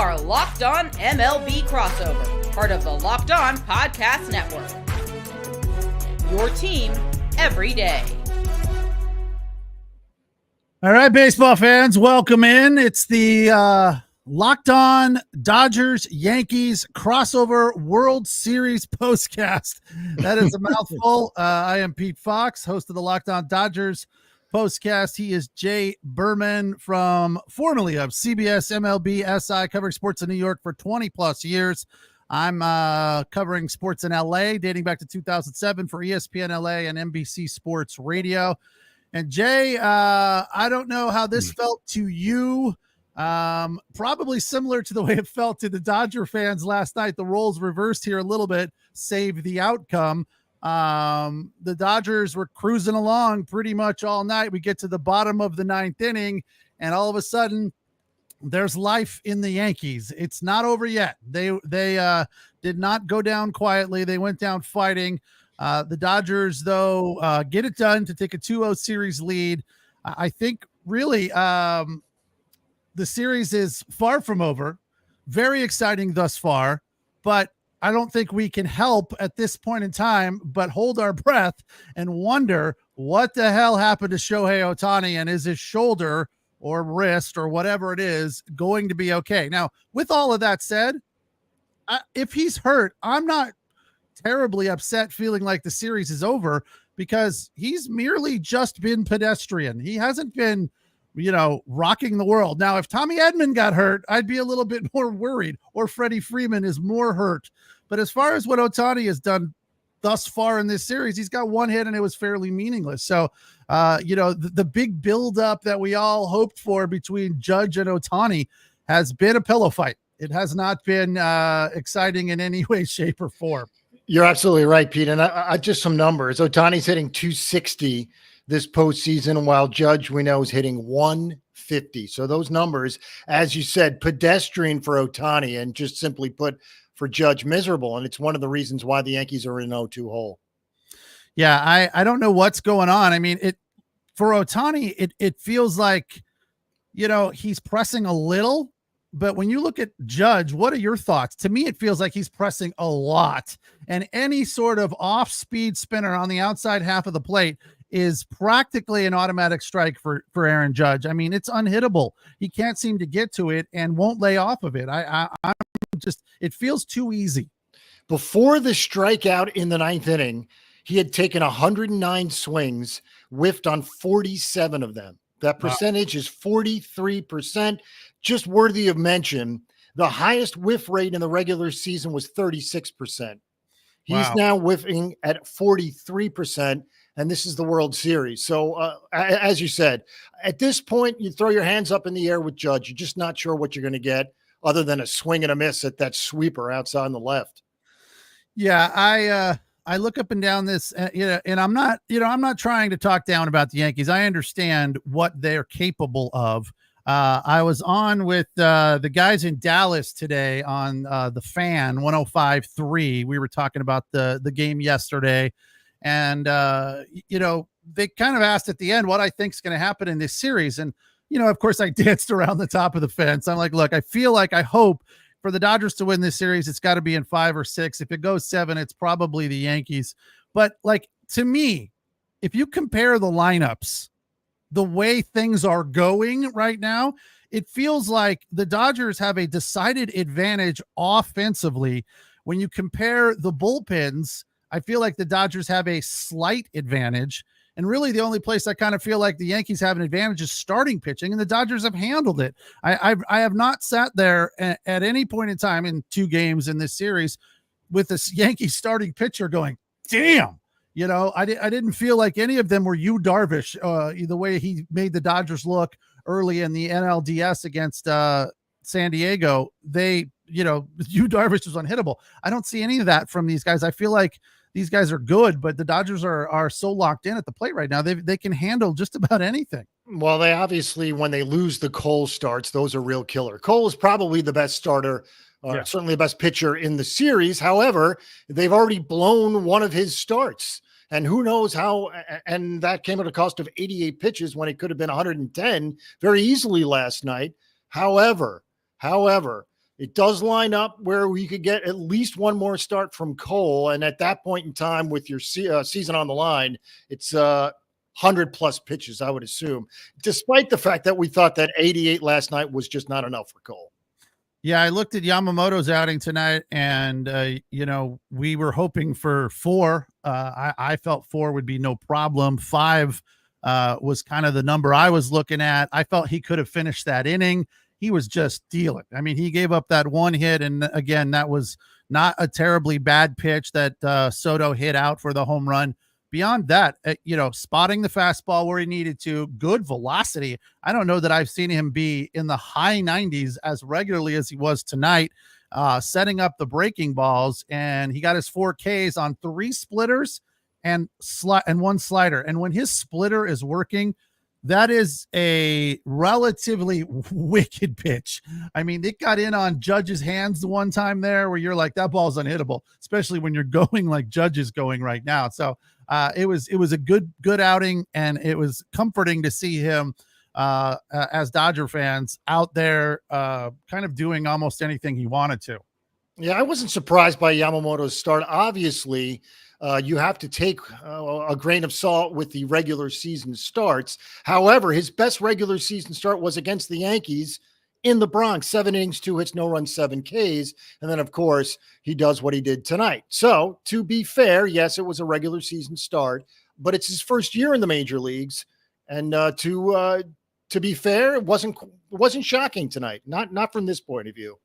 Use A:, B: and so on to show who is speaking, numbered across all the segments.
A: are Locked On MLB Crossover, part of the Locked On Podcast Network. Your team every day.
B: All right, baseball fans, welcome in. It's the Locked On Dodgers Yankees crossover World Series postcast. That is a mouthful. I am Pete Fox, host of the Locked On Dodgers postcast. He is Jay Berman formerly of CBS MLB SI, covering sports in New York for 20 plus years. I'm covering sports in LA dating back to 2007 for ESPN LA and NBC Sports Radio. And Jay, I don't know how this felt to you. Probably similar to the way it felt to the Dodger fans last night. The roles reversed here a little bit, save the outcome. The Dodgers were cruising along pretty much all night. We get to the bottom of the ninth inning, and all of a sudden there's life in the Yankees. It's not over yet. They did not go down quietly. They went down fighting. The Dodgers, though, get it done to take a 2-0 series lead. I think really the series is far from over. Very exciting thus far, but I don't think we can help at this point in time but hold our breath and wonder what the hell happened to Shohei Ohtani, and is his shoulder or wrist or whatever it is going to be okay. Now, with all of that said, if he's hurt, I'm not terribly upset feeling like the series is over, because he's merely just been pedestrian. He hasn't been, rocking the world. Now, if Tommy Edman got hurt, I'd be a little bit more worried, or Freddie Freeman is more hurt. But as far as what Ohtani has done thus far in this series, he's got one hit and it was fairly meaningless. So, the big buildup that we all hoped for between Judge and Ohtani has been a pillow fight. It has not been exciting in any way, shape, or form.
C: You're absolutely right, Pete. And I just some numbers. Ohtani's hitting 260 this postseason, while Judge, we know, is hitting 150. So those numbers, as you said, pedestrian for Ohtani, and just simply put, for Judge, miserable. And it's one of the reasons why the Yankees are in an 0-2 hole.
B: Yeah, I don't know what's going on. I mean, for Ohtani, it feels like, he's pressing a little. But when you look at Judge, what are your thoughts? To me, it feels like he's pressing a lot, and any sort of off-speed spinner on the outside half of the plate is practically an automatic strike for Aaron Judge. I mean, it's unhittable. He can't seem to get to it and won't lay off of it. I'm just, it feels too easy.
C: Before the strikeout in the ninth inning, he had taken 109 swings, whiffed on 47 of them. That percentage is 43%. Just worthy of mention, the highest whiff rate in the regular season was 36%. He's now whiffing at 43%, and this is the World Series. So, as you said, at this point, you throw your hands up in the air with Judge. You're just not sure what you're going to get, other than a swing and a miss at that sweeper outside on the left.
B: Yeah, I look up and down this, and I'm not trying to talk down about the Yankees. I understand what they're capable of. I was on with the guys in Dallas today on the Fan 105.3. We were talking about the game yesterday, and they kind of asked at the end what I think is going to happen in this series. And of course, I danced around the top of the fence. I'm like, look, I hope for the Dodgers to win this series, it's got to be in 5 or 6. If it goes 7, it's probably the Yankees. But to me, if you compare the lineups, the way things are going right now, it feels like the Dodgers have a decided advantage offensively. When you compare the bullpens, I feel like the Dodgers have a slight advantage. And really the only place I kind of feel like the Yankees have an advantage is starting pitching, and the Dodgers have handled it. I have not sat there at any point in time in 2 games in this series with this Yankees starting pitcher going, damn. I didn't feel like any of them were Yu Darvish, the way he made the Dodgers look early in the NLDS against San Diego. Yu Darvish was unhittable. I don't see any of that from these guys. I feel like these guys are good, but the Dodgers are so locked in at the plate right now. They can handle just about anything.
C: Well, they obviously, when they lose the Cole starts, those are real killer. Cole is probably the best starter, certainly the best pitcher in the series. However, they've already blown one of his starts. And who knows how, and that came at a cost of 88 pitches when it could have been 110 very easily last night. However, It does line up where we could get at least one more start from Cole. And at that point in time, with your season on the line, it's 100 plus pitches, I would assume, despite the fact that we thought that 88 last night was just not enough for Cole.
B: Yeah, I looked at Yamamoto's outing tonight, and, we were hoping for 4. I felt 4 would be no problem. 5 was kind of the number I was looking at. I felt he could have finished that inning. He was just dealing. I mean, he gave up that 1 hit, and again, that was not a terribly bad pitch that Soto hit out for the home run. Beyond that, spotting the fastball where he needed to, good velocity. I don't know that I've seen him be in the high 90s as regularly as he was tonight, setting up the breaking balls, and he got his 4 Ks on 3 splitters and 1 slider. And when his splitter is working, that is a relatively wicked pitch. I mean, it got in on Judge's hands the one time there where you're like, that ball's unhittable, especially when you're going like Judge is going right now. So it was a good outing, and it was comforting to see him as Dodger fans out there kind of doing almost anything he wanted to.
C: Yeah, I wasn't surprised by Yamamoto's start. Obviously, you have to take a grain of salt with the regular season starts. However, his best regular season start was against the Yankees in the Bronx, 7 innings, 2 hits, no runs, 7 Ks. And then, of course, he does what he did tonight. So, to be fair, yes, it was a regular season start, but it's his first year in the major leagues. And to be fair, it wasn't shocking tonight. Not from this point of view.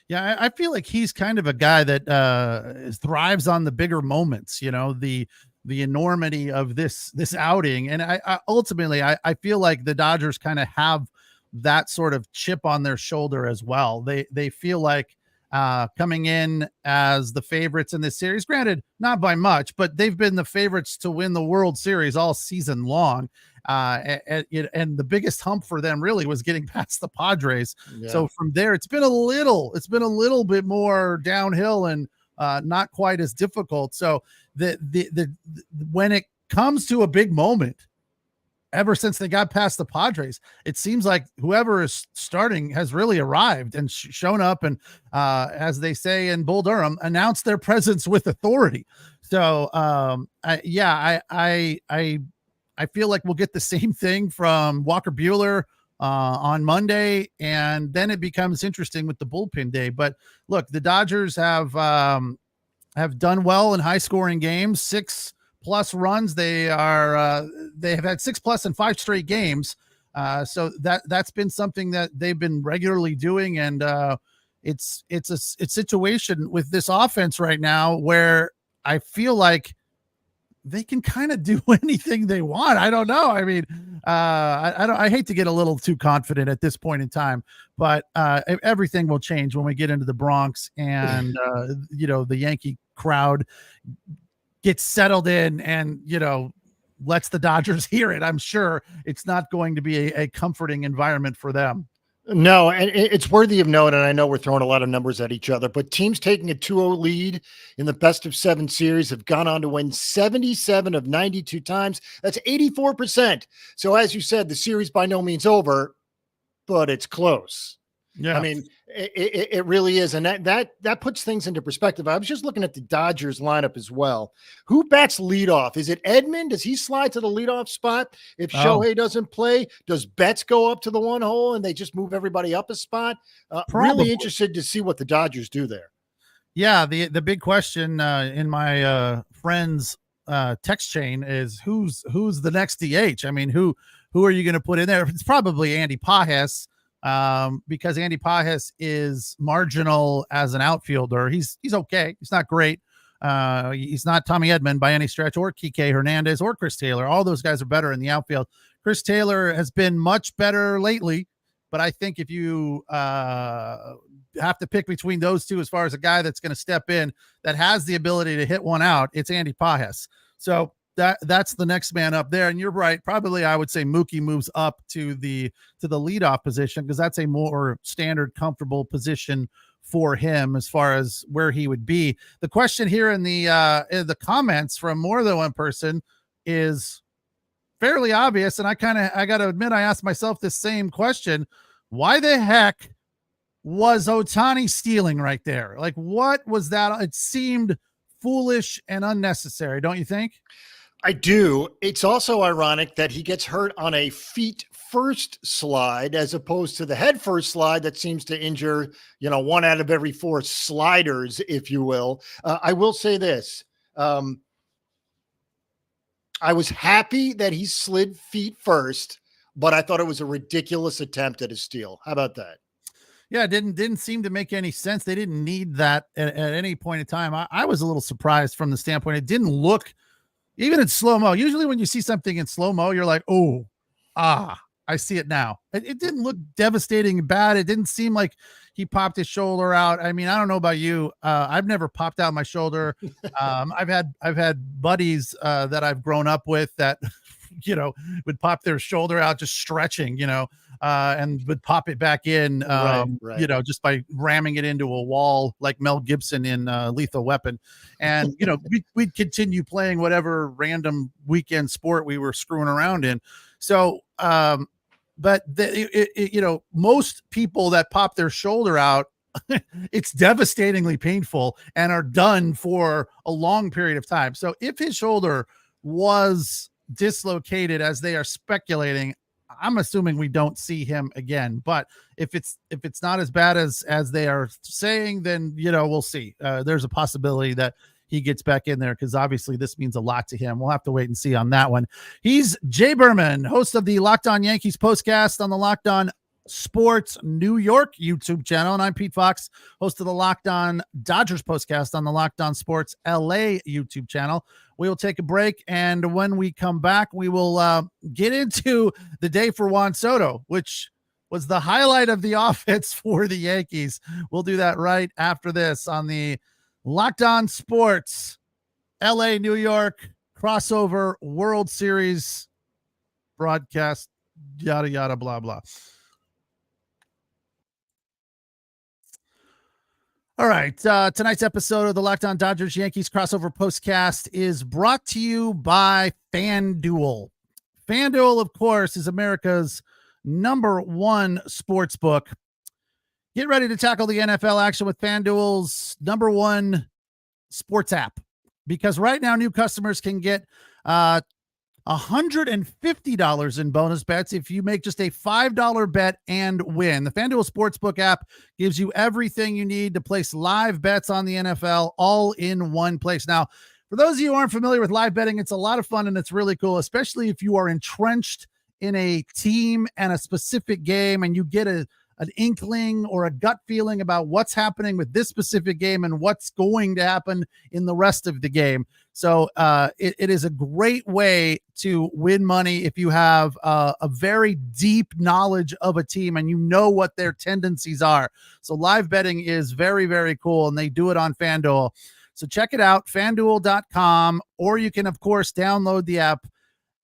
B: Yeah, I feel like he's kind of a guy that thrives on the bigger moments, the enormity of this outing. And I ultimately feel like the Dodgers kind of have that sort of chip on their shoulder as well. They feel like coming in as the favorites in this series, granted, not by much, but they've been the favorites to win the World Series all season long. And the biggest hump for them really was getting past the Padres. Yeah. So from there, it's been a little bit more downhill and not quite as difficult. So when it comes to a big moment, ever since they got past the Padres, it seems like whoever is starting has really arrived and shown up and, as they say in Bull Durham, announced their presence with authority. So, I feel like we'll get the same thing from Walker Buehler on Monday, and then it becomes interesting with the bullpen day. But look, the Dodgers have done well in high-scoring games, 6+ runs. They have had 6+ in 5 straight games. So that's been something that they've been regularly doing, and it's a situation with this offense right now where I feel like they can kind of do anything they want. I don't know. I mean, I hate to get a little too confident at this point in time, but everything will change when we get into the Bronx and the Yankee crowd gets settled in and lets the Dodgers hear it. I'm sure it's not going to be a comforting environment for them.
C: No, and it's worthy of note, and I know we're throwing a lot of numbers at each other, but teams taking a 2-0 lead in the best of 7 series have gone on to win 77 of 92 times. That's 84%. So as you said, the series by no means over, but it's close. Yeah, I mean, it really is. And that puts things into perspective. I was just looking at the Dodgers lineup as well. Who bats leadoff? Is it Edman? Does he slide to the leadoff spot? If Shohei doesn't play, does Betts go up to the 1 hole and they just move everybody up a spot? Really interested to see what the Dodgers do there.
B: Yeah. The big question in my friend's text chain is who's the next DH? I mean, who are you going to put in there? It's probably Andy Pages. Because Andy Pages is marginal as an outfielder. He's okay. He's not great. He's not Tommy Edman by any stretch, or Kike Hernandez, or Chris Taylor. All those guys are better in the outfield. Chris Taylor has been much better lately, but I think if you have to pick between those two as far as a guy that's going to step in that has the ability to hit one out, it's Andy Pages. So that's the next man up there. And you're right. Probably I would say Mookie moves up to the leadoff position because that's a more standard, comfortable position for him as far as where he would be. The question here in the comments from more than one person is fairly obvious. And I got to admit, I asked myself this same question. Why the heck was Ohtani stealing right there? Like, what was that? It seemed foolish and unnecessary, don't you think?
C: I do. It's also ironic that he gets hurt on a feet first slide as opposed to the head first slide that seems to injure, 1 out of every 4 sliders, if you will. I will say this. I was happy that he slid feet first, but I thought it was a ridiculous attempt at a steal. How about that?
B: Yeah, it didn't seem to make any sense. They didn't need that at any point in time. I was a little surprised from the standpoint. It didn't look, even in slow-mo. Usually when you see something in slow-mo, you're like, oh, I see it now. It didn't look devastating and bad. It didn't seem like he popped his shoulder out. I mean, I don't know about you. I've never popped out my shoulder. I've had buddies that I've grown up with that, would pop their shoulder out just stretching, and would pop it back in,
C: right.
B: just by ramming it into a wall like Mel Gibson in Lethal Weapon. And, we'd continue playing whatever random weekend sport we were screwing around in. So, but most people that pop their shoulder out, it's devastatingly painful and are done for a long period of time. So if his shoulder was dislocated as they are speculating, I'm assuming we don't see him again. But if it's not as bad as they are saying, then we'll see. There's a possibility that he gets back in there because obviously this means a lot to him. We'll have to wait and see on that one. He's Jay Berman, host of the Locked On Yankees postcast on the Locked On Sports New York YouTube channel. And I'm Pete Fox, host of the Locked On Dodgers postcast on the Locked On Sports LA YouTube channel. We will take a break, and when we come back, we will get into the day for Juan Soto, which was the highlight of the offense for the Yankees. We'll do that right after this on the Locked On Sports LA New York crossover World Series broadcast, yada yada blah blah. All right, tonight's episode of the Locked On Dodgers Yankees crossover postcast is brought to you by FanDuel. FanDuel, of course, is America's #1 sports book. Get ready to tackle the NFL action with FanDuel's #1 sports app, because right now new customers can get $150 in bonus bets if you make just a $5 bet and win. The FanDuel Sportsbook app gives you everything you need to place live bets on the NFL all in one place. Now, for those of you who aren't familiar with live betting, it's a lot of fun and it's really cool, especially if you are entrenched in a team and a specific game and you get an inkling or a gut feeling about what's happening with this specific game and what's going to happen in the rest of the game. So it is a great way to win money if you have a very deep knowledge of a team and you know what their tendencies are. So live betting is very, very cool, and they do it on FanDuel. So check it out, FanDuel.com, or you can, of course, download the app.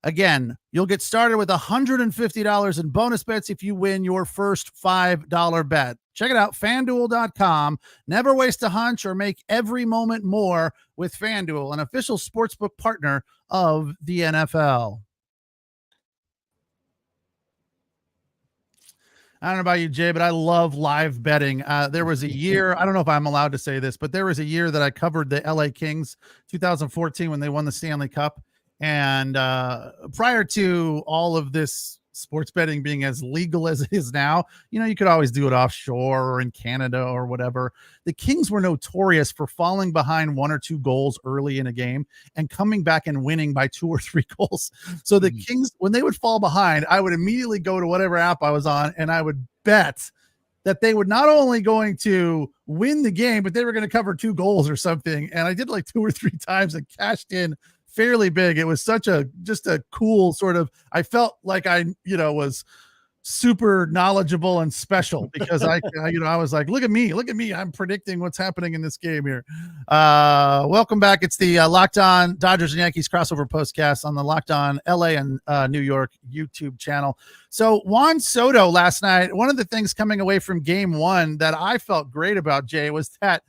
B: Again, you'll get started with $150 in bonus bets if you win your first $5 bet. Check it out, FanDuel.com. Never waste a hunch or make every moment more with FanDuel, an official sportsbook partner of the NFL. I don't know about you, Jay, but I love live betting. There was a year, I don't know if I'm allowed to say this, but there was a year that I covered the LA Kings, 2014, when they won the Stanley Cup. And prior to all of this sports betting being as legal as it is now, you could always do it offshore or in Canada or whatever. The Kings were notorious for falling behind 1 or 2 goals early in a game and coming back and winning by 2 or 3 goals. So the Kings, when they would fall behind, I would immediately go to whatever app I was on and I would bet that they were not only going to win the game, but they were going to cover 2 goals or something. And I did like 2 or 3 times and cashed in fairly big. It was just a cool sort of, I felt like I, was super knowledgeable and special because I was like, look at me. I'm predicting what's happening in this game here. Welcome back. It's the Locked On Dodgers and Yankees crossover postcast on the Locked On LA and New York YouTube channel. So Juan Soto last night, one of the things coming away from game 1 that I felt great about, Jay, was that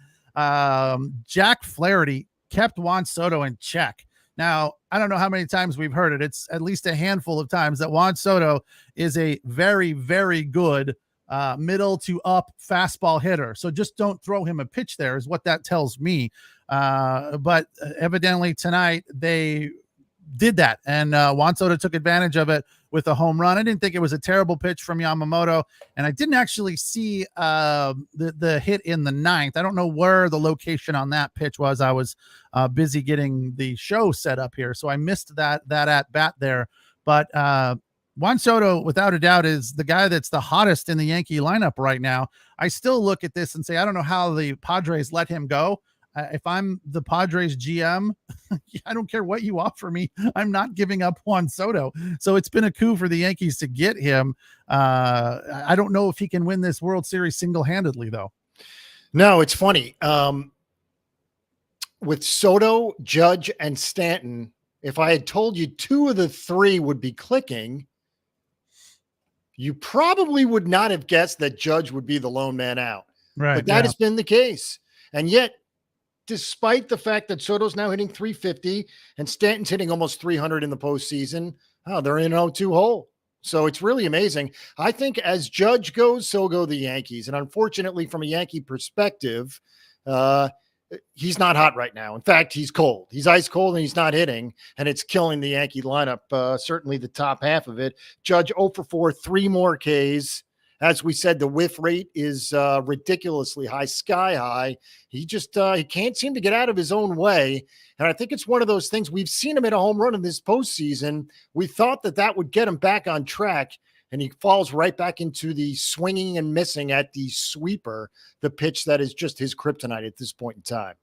B: Jack Flaherty kept Juan Soto in check. Now, I don't know how many times we've heard it. It's at least a handful of times that Juan Soto is a very, very good middle to up fastball hitter. So just don't throw him a pitch there is what that tells me. But evidently tonight they did that, and Juan Soto took advantage of it with a home run. I didn't think it was a terrible pitch from Yamamoto, and I didn't actually see the hit in the ninth. I don't know where the location on that pitch was. I was busy getting the show set up here, so I missed that at bat there. But Juan Soto, without a doubt, is the guy that's the hottest in the Yankee lineup right now. I still look at this and say, I don't know how the Padres let him go. If I'm the Padres GM, I don't care what you offer me. I'm not giving up Juan Soto. So it's been a coup for the Yankees to get him. I don't know if he can win this World Series single-handedly, though.
C: No, it's funny. With Soto, Judge, and Stanton, if I had told you two of the three would be clicking, you probably would not have guessed that Judge would be the lone man out.
B: Right.
C: But that has been the case. And yet, despite the fact that Soto's now hitting 350 and Stanton's hitting almost 300 in the postseason, they're in an 0-2 hole. So it's really amazing. I think as Judge goes, so go the Yankees. And unfortunately, from a Yankee perspective, he's not hot right now. In fact, he's cold. He's ice cold and he's not hitting, and it's killing the Yankee lineup, certainly the top half of it. Judge 0 for 4, 3 more Ks. As we said, the whiff rate is ridiculously high, sky high. He just he can't seem to get out of his own way. And I think it's one of those things. We've seen him hit a home run in this postseason. We thought that would get him back on track, and he falls right back into the swinging and missing at the sweeper, the pitch that is just his kryptonite at this point in time.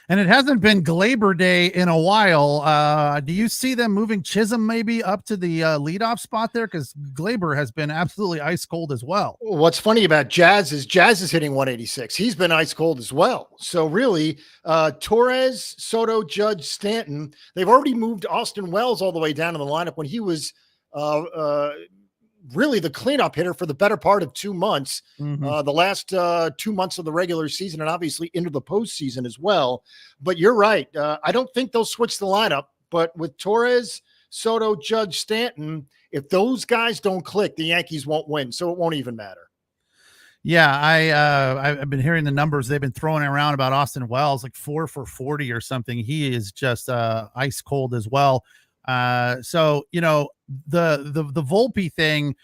B: And it hasn't been Glaber Day in a while. Do you see them moving Chisholm maybe up to the leadoff spot there? Because Glaber has been absolutely ice cold as well.
C: What's funny about Jazz is hitting 186. He's been ice cold as well. So really, Torres, Soto, Judge, Stanton, they've already moved Austin Wells all the way down in the lineup when he was really the cleanup hitter for the better part of 2 months, the last 2 months of the regular season, and obviously into the postseason as well. But you're right. I don't think they'll switch the lineup, but with Torres, Soto, Judge, Stanton, if those guys don't click, the Yankees won't win. So it won't even matter.
B: Yeah. I've been hearing the numbers they've been throwing around about Austin Wells, like 4 for 40 or something. He is just ice cold as well. So, you know, the Volpe thing,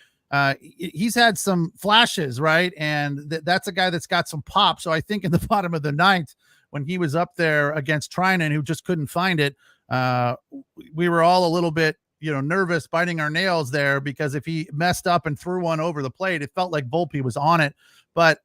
B: he's had some flashes, right? And that's a guy that's got some pop. So I think in the bottom of the ninth, when he was up there against Trinan, who just couldn't find it, we were all a little bit, nervous, biting our nails there, because if he messed up and threw one over the plate, it felt like Volpe was on it. But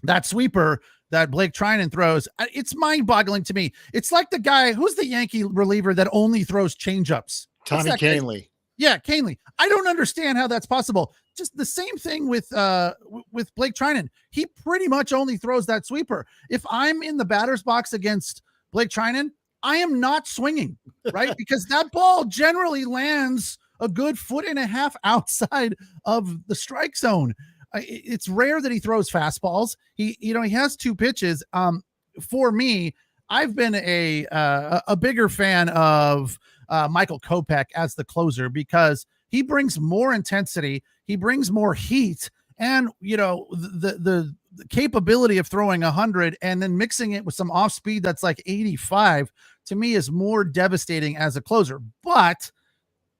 B: that sweeper that Blake Trinan throws, it's mind-boggling to me. It's like the guy, who's the Yankee reliever that only throws changeups?
C: Tommy Kahnle.
B: Yeah, Kahnle. I don't understand how that's possible. Just the same thing with Blake Trinan. He pretty much only throws that sweeper. If I'm in the batter's box against Blake Trinan, I am not swinging, right? Because that ball generally lands a good 1.5 feet outside of the strike zone. It's rare that he throws fastballs. He has 2 pitches. For me, I've been a bigger fan of Michael Kopech as the closer, because he brings more intensity, he brings more heat, and the capability of throwing 100 and then mixing it with some off speed that's like 85 to me is more devastating as a closer. But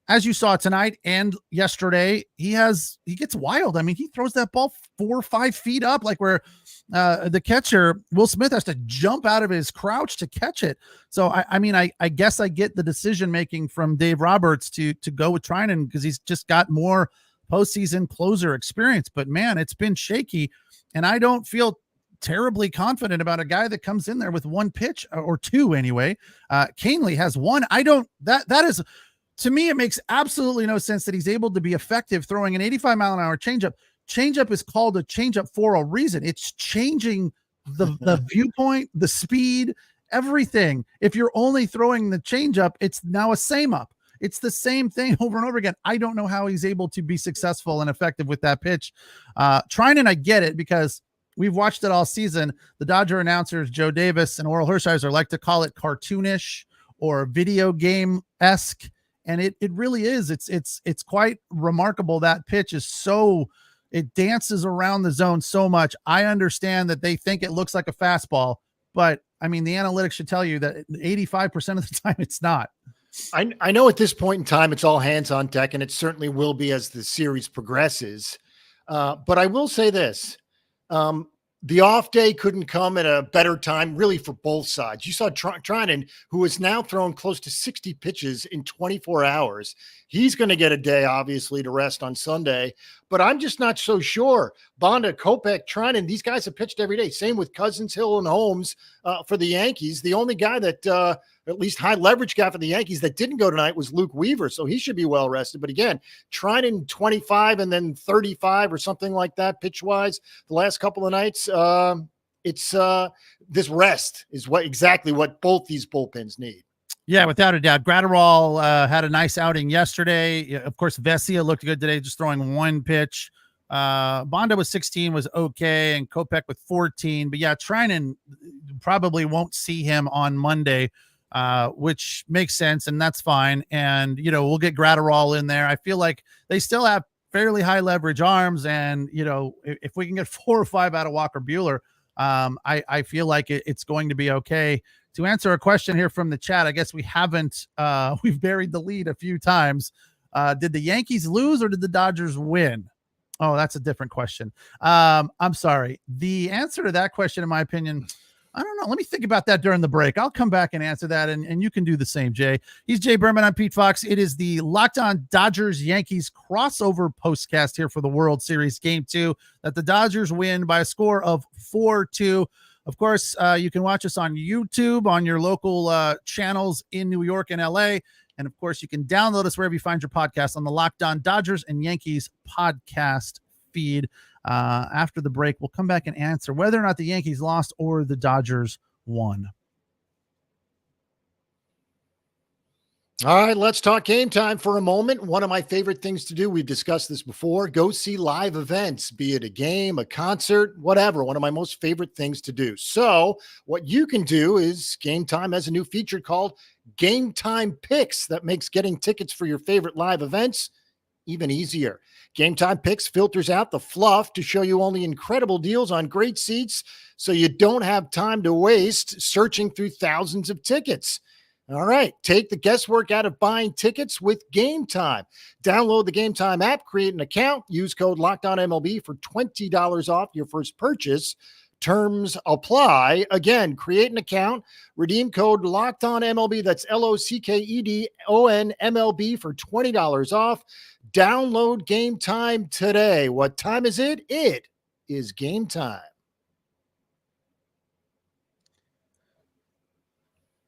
B: as you saw tonight and yesterday, he gets wild. I mean, he throws that ball 4 or 5 feet up, like where the catcher, Will Smith, has to jump out of his crouch to catch it. So, I guess I get the decision-making from Dave Roberts to go with Trinan, because he's just got more postseason closer experience. But man, it's been shaky, and I don't feel terribly confident about a guy that comes in there with 1 pitch or 2 anyway. Kahnle has 1. That is, to me, it makes absolutely no sense that he's able to be effective throwing an 85-mile-an-hour changeup. Changeup is called a changeup for a reason. It's changing the viewpoint, the speed, everything. If you're only throwing the changeup, it's now a same up. It's the same thing over and over again. I don't know how he's able to be successful and effective with that pitch. Trinan, I get it, because we've watched it all season. The Dodger announcers, Joe Davis and Oral Hershiser, like to call it cartoonish or video game-esque. And it really is. It's quite remarkable. That pitch is so it dances around the zone so much. I understand that they think it looks like a fastball, but I mean, the analytics should tell you that 85% of the time it's not.
C: I know at this point in time, it's all hands on deck, and it certainly will be as the series progresses. But I will say this. The off day couldn't come at a better time, really, for both sides. You saw Trinan, who has now thrown close to 60 pitches in 24 hours. He's going to get a day, obviously, to rest on Sunday. But I'm just not so sure. Bonda, Kopech, Trinan, these guys have pitched every day. Same with Cousins, Hill, and Holmes for the Yankees. The only guy that at least high leverage guy for the Yankees that didn't go tonight was Luke Weaver. So he should be well rested. But again, Trinan 25 and then 35 or something like that pitch wise the last couple of nights. It's this rest is exactly what both these bullpens need.
B: Yeah, without a doubt. Gratterall had a nice outing yesterday. Of course, Vesia looked good today, just throwing one pitch. Bonda with 16 was okay, and Kopech with 14. But yeah, Trinan probably won't see him on Monday, which makes sense, and that's fine. And, we'll get Gratterall in there. I feel like they still have fairly high leverage arms, and, if we can get 4 or 5 out of Walker Buehler, I feel like it's going to be okay. To answer a question here from the chat, I guess we haven't, we've buried the lead a few times. Did the Yankees lose or did the Dodgers win? Oh, that's a different question. I'm sorry. The answer to that question, in my opinion, I don't know. Let me think about that during the break. I'll come back and answer that, and you can do the same, Jay. He's Jay Berman. I'm Pete Fox. It is the Locked On Dodgers Yankees crossover postcast here for the World Series Game 2 that the Dodgers win by a score of 4-2. Of course, you can watch us on YouTube, on your local channels in New York and LA. And of course, you can download us wherever you find your podcast on the Locked On Dodgers and Yankees podcast feed. After the break, we'll come back and answer whether or not the Yankees lost or the Dodgers won.
C: All right, let's talk game time for a moment. One of my favorite things to do, we've discussed this before, go see live events, be it a game, a concert, whatever. One of my most favorite things to do. So what you can do is Game Time has a new feature called Game Time Picks that makes getting tickets for your favorite live events even easier. Game Time Picks filters out the fluff to show you only incredible deals on great seats so you don't have time to waste searching through thousands of tickets. All right, take the guesswork out of buying tickets with Game Time. Download the Game Time app, create an account, use code LOCKEDONMLB for $20 off your first purchase. Terms apply. Again, create an account, redeem code LOCKEDONMLB. That's LOCKEDONMLB for $20 off. Download Game Time today. What time is it? It is game time.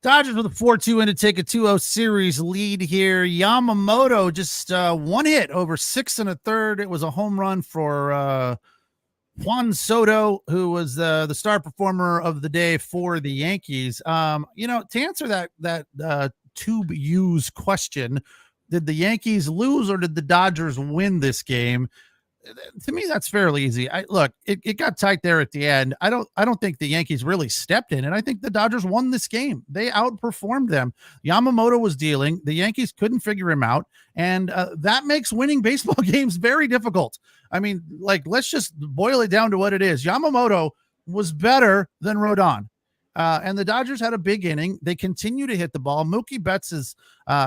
B: Dodgers with a 4-2 in to take a 2-0 series lead here. Yamamoto just one hit over 6 1/3. It was a home run for Juan Soto, who was the star performer of the day for the Yankees. To answer that tube use question, did the Yankees lose or did the Dodgers win this game? To me, that's fairly easy. It got tight there at the end. I don't think the Yankees really stepped in, and I think the Dodgers won this game. They outperformed them. Yamamoto was dealing. The Yankees couldn't figure him out, and that makes winning baseball games very difficult. I mean, let's just boil it down to what it is. Yamamoto was better than Rodon. And the Dodgers had a big inning. They continue to hit the ball. Mookie Betts is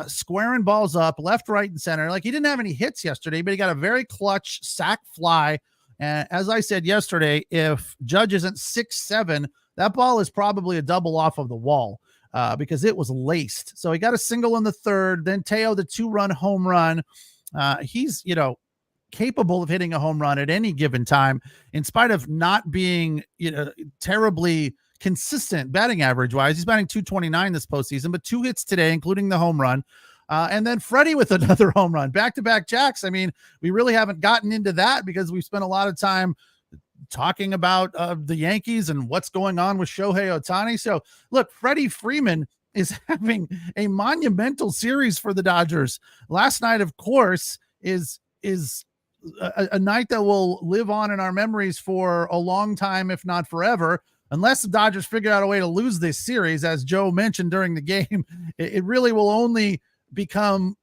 B: squaring balls up left, right, and center. He didn't have any hits yesterday, but he got a very clutch sac fly. And as I said yesterday, if Judge isn't 6'7", that ball is probably a double off of the wall because it was laced. So he got a single in the third. Then Teo, the 2-run home run. He's, capable of hitting a home run at any given time, in spite of not being, terribly consistent batting average wise. He's batting .229 this postseason, but 2 hits today, including the home run. And then Freddie with another home run, back-to-back jacks. I mean, we really haven't gotten into that because we've spent a lot of time talking about the Yankees and what's going on with Shohei Ohtani. So look, Freddie Freeman is having a monumental series for the Dodgers. Last night, of course, is a night that will live on in our memories for a long time, if not forever. Unless the Dodgers figure out a way to lose this series, as Joe mentioned during the game, it really will only become,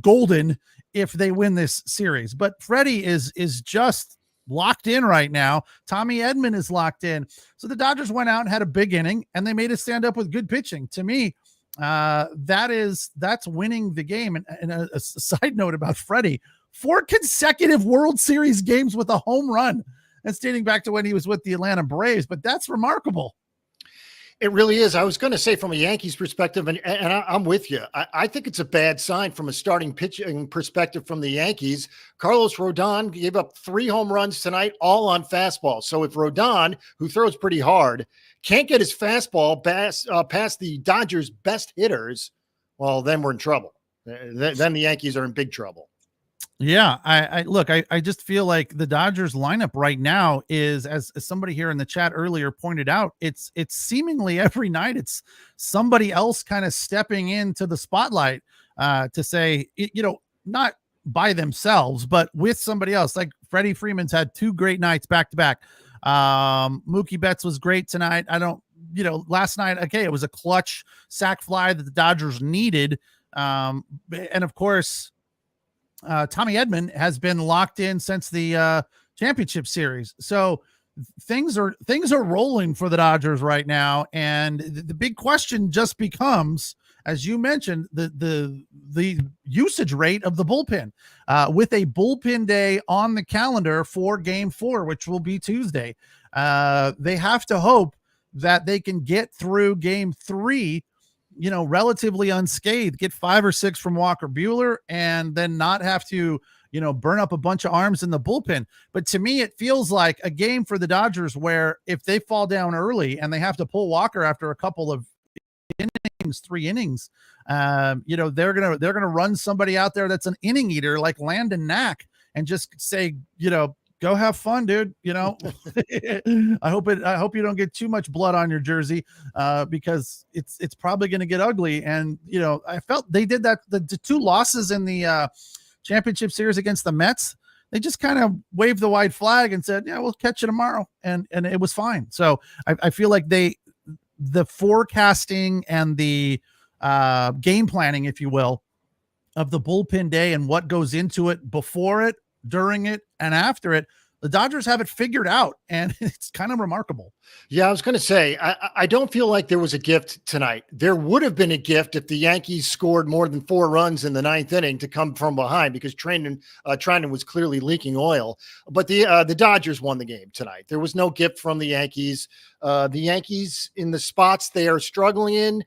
B: golden if they win this series. But Freddie is just locked in right now. Tommy Edman is locked in. So the Dodgers went out and had a big inning, and they made it stand up with good pitching. To me, that's winning the game. And a side note about Freddie, 4 consecutive World Series games with a home run. That's dating back to when he was with the Atlanta Braves, but that's remarkable.
C: It really is. I was going to say from a Yankees perspective, and I'm with you. I think it's a bad sign from a starting pitching perspective from the Yankees. Carlos Rodon gave up 3 home runs tonight, all on fastball. So if Rodon, who throws pretty hard, can't get his fastball past the Dodgers' best hitters, well, then we're in trouble. Then the Yankees are in big trouble.
B: Yeah, I just feel like the Dodgers lineup right now is, as somebody here in the chat earlier pointed out, it's seemingly every night it's somebody else kind of stepping into the spotlight to say, not by themselves, but with somebody else. Like Freddie Freeman's had 2 great nights back to back. Mookie Betts was great tonight. Last night, okay, it was a clutch sac fly that the Dodgers needed. And of course, Tommy Edman has been locked in since the championship series. So things are rolling for the Dodgers right now. And the big question just becomes, as you mentioned, the usage rate of the bullpen, with a bullpen day on the calendar for Game 4, which will be Tuesday. They have to hope that they can get through Game 3, relatively unscathed, get 5 or 6 from Walker Buehler, and then not have to, burn up a bunch of arms in the bullpen. But to me, it feels like a game for the Dodgers where if they fall down early and they have to pull Walker after a couple of innings, 3 innings, they're gonna run somebody out there that's an inning eater like Landon Knack and just say, go have fun, dude. I hope you don't get too much blood on your jersey, because it's probably going to get ugly. And, I felt they did that. The 2 losses in the championship series against the Mets, they just kind of waved the white flag and said, yeah, we'll catch you tomorrow. And it was fine. So I feel like the forecasting and the game planning, if you will, of the bullpen day and what goes into it before it, during it, and after it, the Dodgers have it figured out, and it's kind of remarkable.
C: Yeah, I was going to say, I don't feel like there was a gift tonight. There would have been a gift if the Yankees scored more than 4 runs in the 9th inning to come from behind, because Trinan was clearly leaking oil. But the Dodgers won the game tonight. There was no gift from the Yankees. The Yankees, in the spots they are struggling in,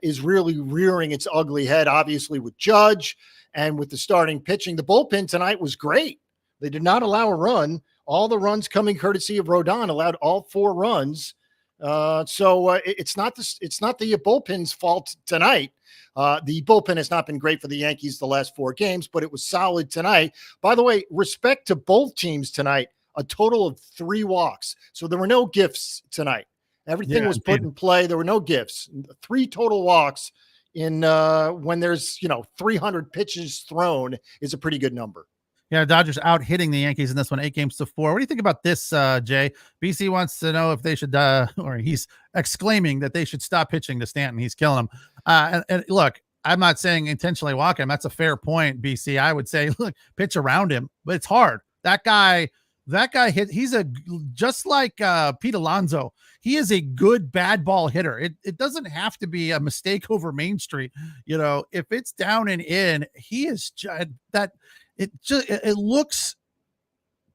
C: is really rearing its ugly head, obviously with Judge and with the starting pitching. The bullpen tonight was great. They did not allow a run. All the runs coming courtesy of Rodon allowed all 4 runs. So it's not the bullpen's fault tonight. The bullpen has not been great for the Yankees the last 4 games, but it was solid tonight. By the way, respect to both teams tonight, a total of 3 walks. So there were no gifts tonight. Everything was put in play. There were no gifts. 3 total walks in when there's 300 pitches thrown is a pretty good number.
B: Yeah, Dodgers out hitting the Yankees in this one, 8-4. What do you think about this, Jay? BC wants to know if they should, or he's exclaiming that they should stop pitching to Stanton. He's killing him. And look, I'm not saying intentionally walk him. That's a fair point, BC. I would say, look, pitch around him, but it's hard. That guy hit. He's just like Pete Alonso. He is a good bad ball hitter. It doesn't have to be a mistake over Main Street. If it's down and in, he is that. It looks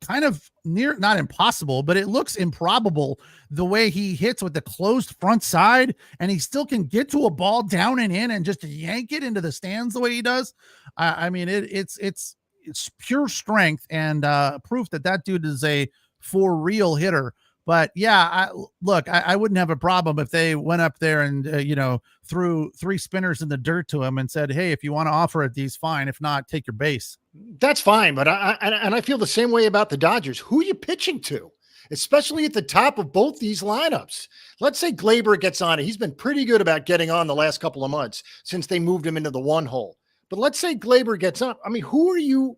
B: kind of not impossible, but it looks improbable the way he hits with the closed front side, and he still can get to a ball down and in and just yank it into the stands the way he does. I mean, it's pure strength and proof that dude is a for real hitter. But yeah, I wouldn't have a problem if they went up there and, threw 3 spinners in the dirt to him and said, hey, if you want to offer it, these fine. If not, take your base.
C: That's fine. But I feel the same way about the Dodgers. Who are you pitching to? Especially at the top of both these lineups. Let's say Glaber gets on it. He's been pretty good about getting on the last couple of months since they moved him into the 1 hole. But let's say Glaber gets on. I mean, who are you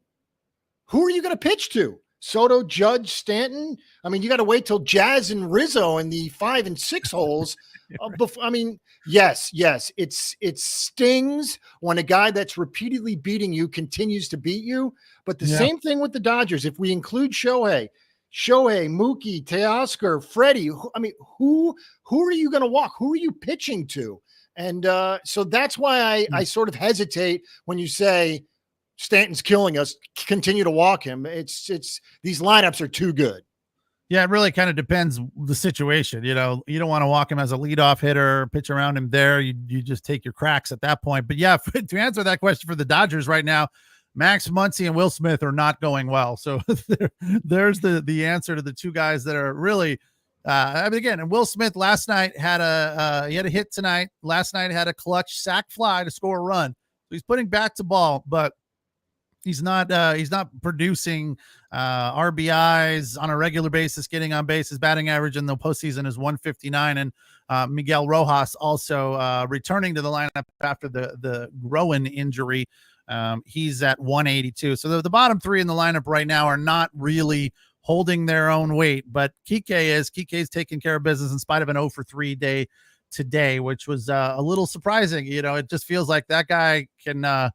C: going to pitch to? Soto, Judge, Stanton? I mean, you got to wait till Jazz and Rizzo in the 5 and 6 holes. I mean, yes, it stings when a guy that's repeatedly beating you continues to beat you. But the same thing with the Dodgers. If we include Shohei, Mookie, Teoscar, Freddie, who are you going to walk? Who are you pitching to? And so that's why I sort of hesitate when you say Stanton's killing us. Continue to walk him. It's these lineups are too good.
B: Yeah, it really kind of depends the situation. You know, you don't want to walk him as a leadoff hitter, pitch around him there. You just take your cracks at that point. But yeah, to answer that question for the Dodgers right now, Max Muncy and Will Smith are not going well. So there's the answer to the two guys that are really. Again, and Will Smith last night had he had a hit tonight. Last night had a clutch sac fly to score a run. So he's putting bat to ball, but he's not producing RBIs on a regular basis, getting on base. His batting average in the postseason is 159. And Miguel Rojas also returning to the lineup after the Rowan injury. He's at 182. So the bottom three in the lineup right now are not really holding their own weight, but Kike's taking care of business in spite of an 0 for 3 day today, which was a little surprising. You know, it just feels like that guy can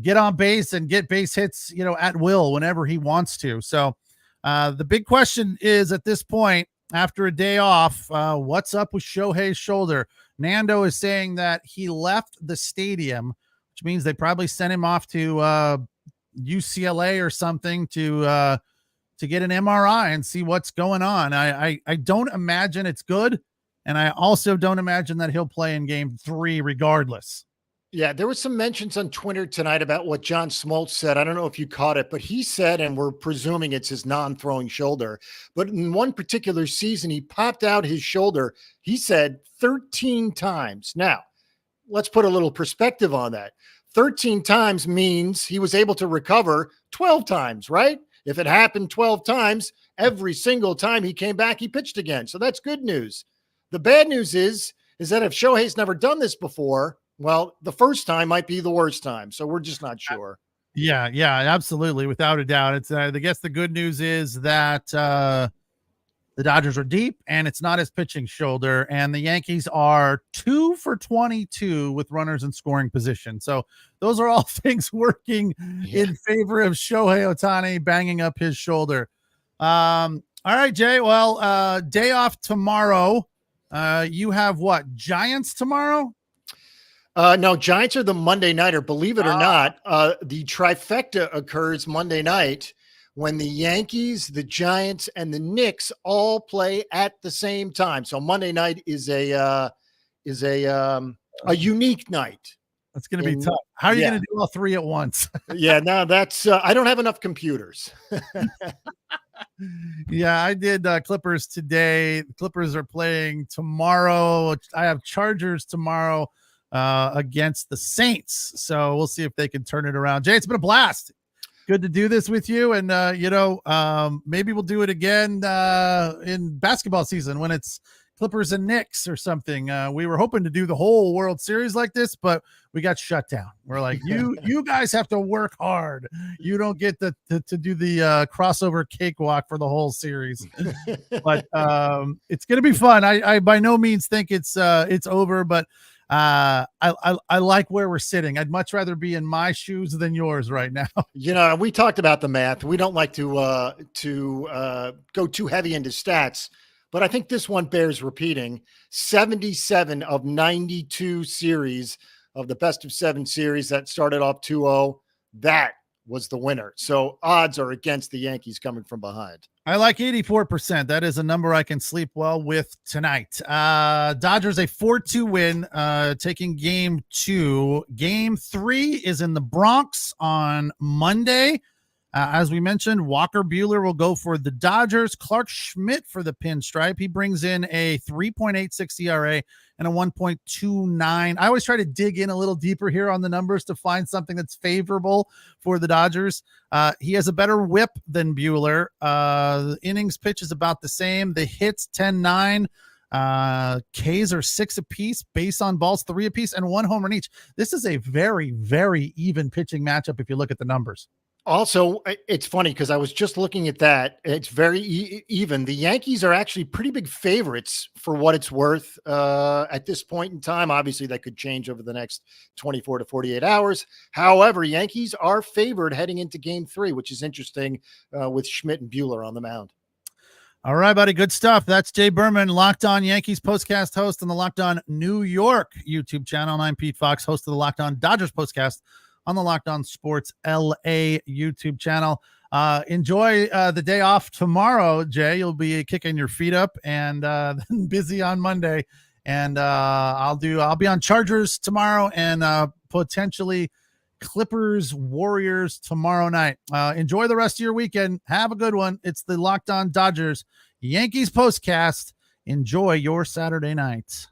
B: get on base and get base hits, you know, at will whenever he wants to. So the big question is at this point, after a day off, what's up with Shohei's shoulder? Nando is saying that he left the stadium, which means they probably sent him off to UCLA or something to get an MRI and see what's going on. I don't imagine it's good. And I also don't imagine that he'll play in game 3 regardless.
C: Yeah, there was some mentions on Twitter tonight about what John Smoltz said. I don't know if you caught it, but he said, and we're presuming it's his non-throwing shoulder, but in one particular season, he popped out his shoulder, he said 13 times. Now, let's put a little perspective on that. 13 times means he was able to recover 12 times, right? If it happened 12 times, every single time he came back, he pitched again. So that's good news. The bad news is that if Shohei's never done this before, well, the first time might be the worst time. So we're just not sure.
B: Yeah, absolutely. Without a doubt. It's I guess the good news is that the Dodgers are deep and it's not his pitching shoulder, and the Yankees are 2 for 22 with runners in scoring position. So those are all things working in favor of Shohei Ohtani banging up his shoulder. All right, Jay. Well, day off tomorrow. You have what? Giants tomorrow?
C: No, Giants are the Monday nighter. Believe it or not, the trifecta occurs Monday night when the Yankees, the Giants, and the Knicks all play at the same time. So Monday night is a unique night.
B: That's going to be tough. How are you going to do all three at once?
C: Yeah, no, that's I don't have enough computers.
B: Yeah, I did Clippers today. The Clippers are playing tomorrow. I have Chargers tomorrow against the Saints. So we'll see if they can turn it around. Jay, it's been a blast. Good to do this with you. And, maybe we'll do it again in basketball season when it's Clippers and Knicks or something. We were hoping to do the whole World Series like this, but we got shut down. We're like, you guys have to work hard. You don't get to do the crossover cakewalk for the whole series. But it's going to be fun. I by no means think it's over, but I like where we're sitting. I'd much rather be in my shoes than yours right now.
C: You know, we talked about the math. We don't like to go too heavy into stats, but I think this one bears repeating. 77 of 92 series of the best of 7 series that started off 2-0, that was the winner. So odds are against the Yankees coming from behind.
B: I like 84%. That is a number I can sleep well with tonight. Dodgers a 4-2 win, taking game 2. Game 3 is in the Bronx on Monday. As we mentioned, Walker Buehler will go for the Dodgers. Clark Schmidt for the pinstripe. He brings in a 3.86 ERA and a 1.29. I always try to dig in a little deeper here on the numbers to find something that's favorable for the Dodgers. He has a better whip than Buehler. The innings pitch is about the same. The hits 10-9. Ks are 6 apiece, base on balls 3 apiece, and 1 home run each. This is a very, very even pitching matchup if you look at the numbers.
C: Also, it's funny because I was just looking at that. It's very even. The Yankees are actually pretty big favorites for what it's worth at this point in time. Obviously, that could change over the next 24 to 48 hours. However, Yankees are favored heading into Game 3, which is interesting with Schmidt and Buehler on the mound.
B: All right, buddy. Good stuff. That's Jay Berman, Locked On Yankees postcast host on the Locked On New York YouTube channel. And I'm Pete Fox, host of the Locked On Dodgers postcast on the Locked On Sports LA YouTube channel. Enjoy the day off tomorrow, Jay. You'll be kicking your feet up and then busy on Monday. And I'll be on Chargers tomorrow and potentially Clippers Warriors tomorrow night. Enjoy the rest of your weekend. Have a good one. It's the Locked On Dodgers Yankees postcast. Enjoy your Saturday nights.